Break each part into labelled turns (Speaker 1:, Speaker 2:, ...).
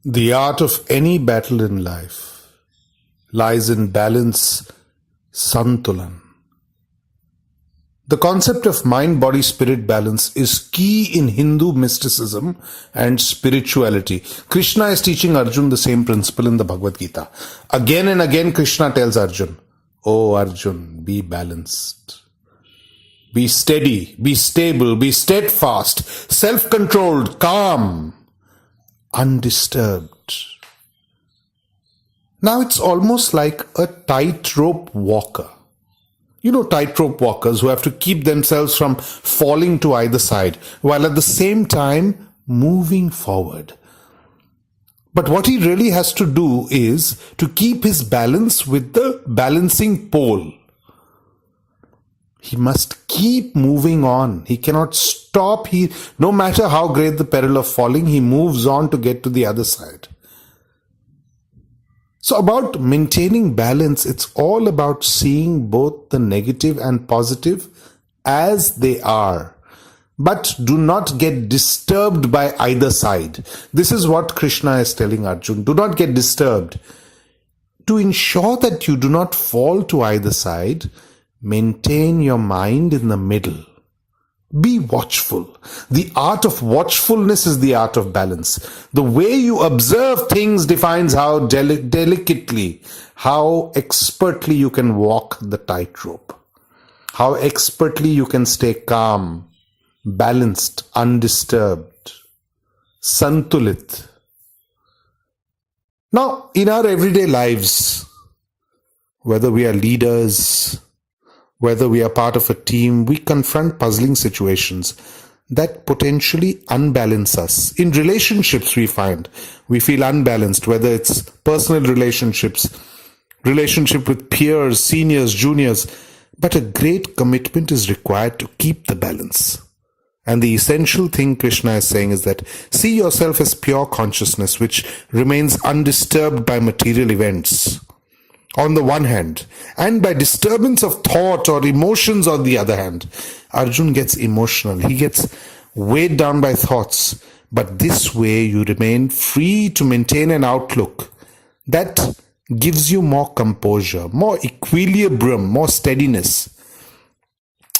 Speaker 1: The art of any battle in life lies in balance, santulan. The concept of mind-body-spirit balance is key in Hindu mysticism and spirituality. Krishna is teaching Arjun the same principle in the Bhagavad Gita. Again and again Krishna tells Arjun, "Oh Arjun, be balanced. Be steady, be stable, be steadfast, self-controlled, calm, undisturbed." Now it's almost like a tightrope walker. You know, tightrope walkers who have to keep themselves from falling to either side while at the same time moving forward. But what he really has to do is to keep his balance with the balancing pole. He must keep moving on. He cannot stop. No matter how great the peril of falling, he moves on to get to the other side. So about maintaining balance, it's all about seeing both the negative and positive as they are. But do not get disturbed by either side. This is what Krishna is telling Arjun. Do not get disturbed. To ensure that you do not fall to either side, maintain your mind in the middle. Be watchful. The art of watchfulness is the art of balance. The way you observe things defines how delicately, how expertly you can walk the tightrope. How expertly you can stay calm, balanced, undisturbed, santulit. Now, in our everyday lives, whether we are leaders, whether we are part of a team, we confront puzzling situations that potentially unbalance us. In relationships, we feel unbalanced, whether it's personal relationships, relationship with peers, seniors, juniors. But a great commitment is required to keep the balance. And the essential thing Krishna is saying is that see yourself as pure consciousness, which remains undisturbed by material events, on the one hand, and by disturbance of thought or emotions on the other hand. Arjun gets emotional. He gets weighed down by thoughts. But this way you remain free to maintain an outlook that gives you more composure, more equilibrium, more steadiness.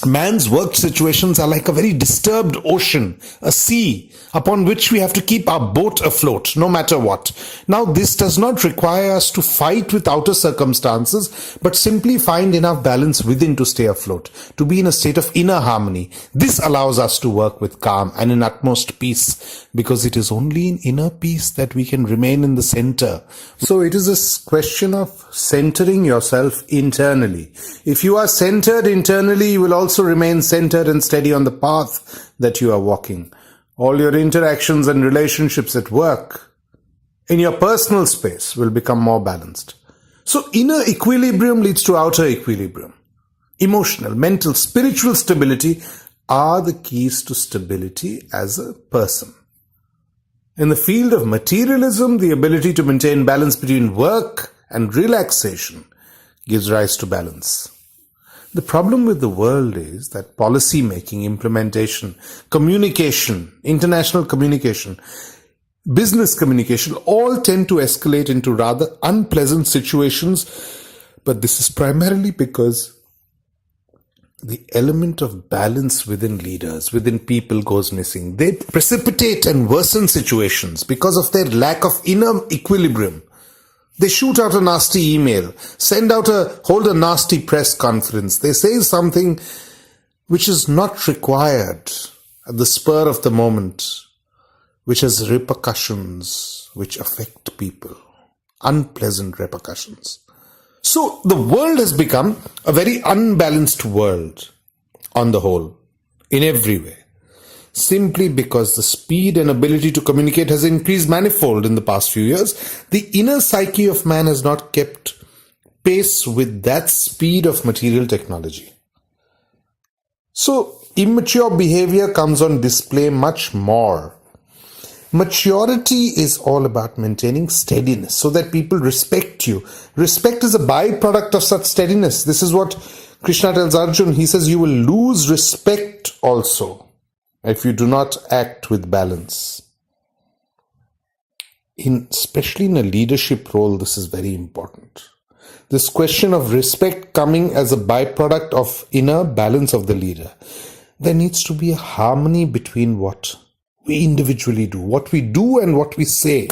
Speaker 1: Man's work situations are like a very disturbed ocean, a sea upon which we have to keep our boat afloat, no matter what. Now, this does not require us to fight with outer circumstances, but simply find enough balance within to stay afloat, to be in a state of inner harmony. This allows us to work with calm and in utmost peace, because it is only in inner peace that we can remain in the center. So it is a question of centering yourself internally. If you are centered internally, you will also remain centered and steady on the path that you are walking. All your interactions and relationships at work, in your personal space, will become more balanced. So inner equilibrium leads to outer equilibrium. Emotional, mental, spiritual stability are the keys to stability as a person. In the field of materialism, the ability to maintain balance between work and relaxation gives rise to balance. The problem with the world is that policy making, implementation, communication, international communication, business communication all tend to escalate into rather unpleasant situations. But this is primarily because the element of balance within leaders, within people goes missing. They precipitate and worsen situations because of their lack of inner equilibrium. They shoot out a nasty email, hold a nasty press conference. They say something which is not required at the spur of the moment, which has repercussions which affect people, unpleasant repercussions. So the world has become a very unbalanced world on the whole, in every way, simply because the speed and ability to communicate has increased manifold in the past few years. The inner psyche of man has not kept pace with that speed of material technology. So immature behavior comes on display much more. Maturity is all about maintaining steadiness so that people respect you. Respect is a byproduct of such steadiness. This is what Krishna tells Arjun. He says you will lose respect also if you do not act with balance. especially in a leadership role, this is very important. This question of respect coming as a byproduct of inner balance of the leader. There needs to be a harmony between what we individually do, what we do and what we say.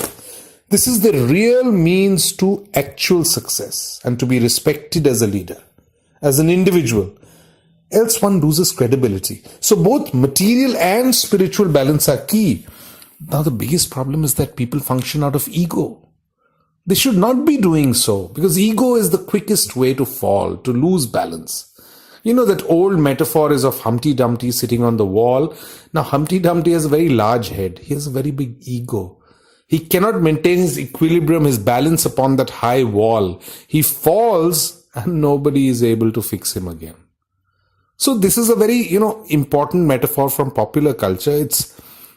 Speaker 1: This is the real means to actual success and to be respected as a leader, as an individual. Else one loses credibility. So both material and spiritual balance are key. Now the biggest problem is that people function out of ego. They should not be doing so, because ego is the quickest way to fall, to lose balance. You know, that old metaphor is of Humpty Dumpty sitting on the wall. Now Humpty Dumpty has a very large head. He has a very big ego. He cannot maintain his equilibrium, his balance upon that high wall. He falls and nobody is able to fix him again. So this is a very, important metaphor from popular culture.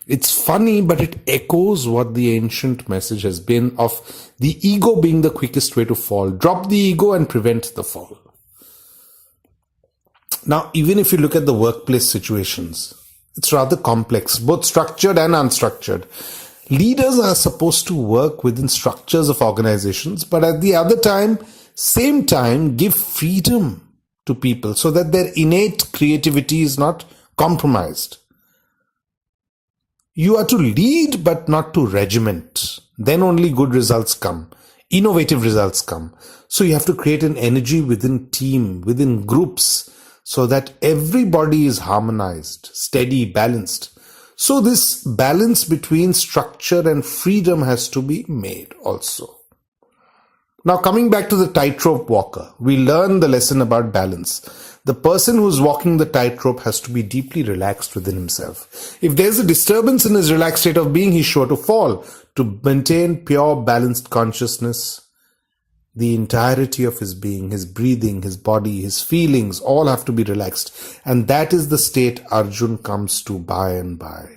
Speaker 1: It's funny, but it echoes what the ancient message has been of the ego being the quickest way to fall. Drop the ego and prevent the fall. Now, even if you look at the workplace situations, it's rather complex, both structured and unstructured. Leaders are supposed to work within structures of organizations, but at the same time, give freedom to people so that their innate creativity is not compromised. You are to lead, but not to regiment. Then only good results come. Innovative results come. So you have to create an energy within team, within groups, so that everybody is harmonized, steady, balanced. So this balance between structure and freedom has to be made also. Now coming back to the tightrope walker, we learn the lesson about balance. The person who's walking the tightrope has to be deeply relaxed within himself. If there's a disturbance in his relaxed state of being, he's sure to fall. To maintain pure balanced consciousness, the entirety of his being, his breathing, his body, his feelings, all have to be relaxed. And that is the state Arjun comes to by and by.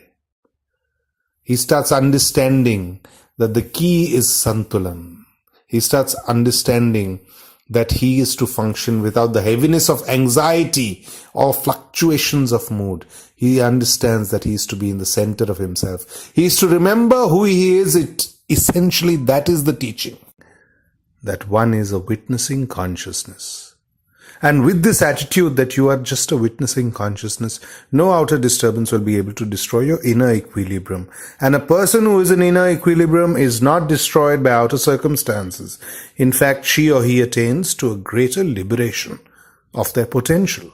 Speaker 1: He starts understanding that the key is Santulan. He starts understanding that he is to function without the heaviness of anxiety or fluctuations of mood. He understands that he is to be in the center of himself. He is to remember who he is. Essentially, that is the teaching. That one is a witnessing consciousness. And with this attitude that you are just a witnessing consciousness, no outer disturbance will be able to destroy your inner equilibrium. And a person who is in inner equilibrium is not destroyed by outer circumstances. In fact, she or he attains to a greater liberation of their potential.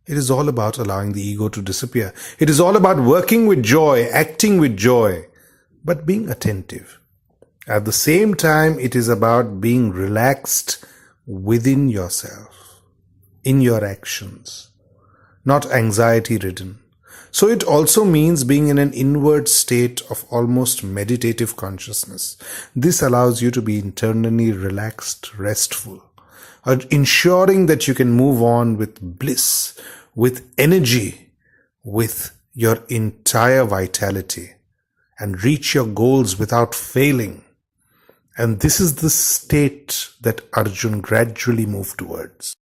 Speaker 1: It is all about allowing the ego to disappear. It is all about working with joy, acting with joy, but being attentive. At the same time, it is about being relaxed within yourself, in your actions, not anxiety-ridden. So it also means being in an inward state of almost meditative consciousness. This allows you to be internally relaxed, restful, ensuring that you can move on with bliss, with energy, with your entire vitality, and reach your goals without failing. And this is the state that Arjun gradually moved towards.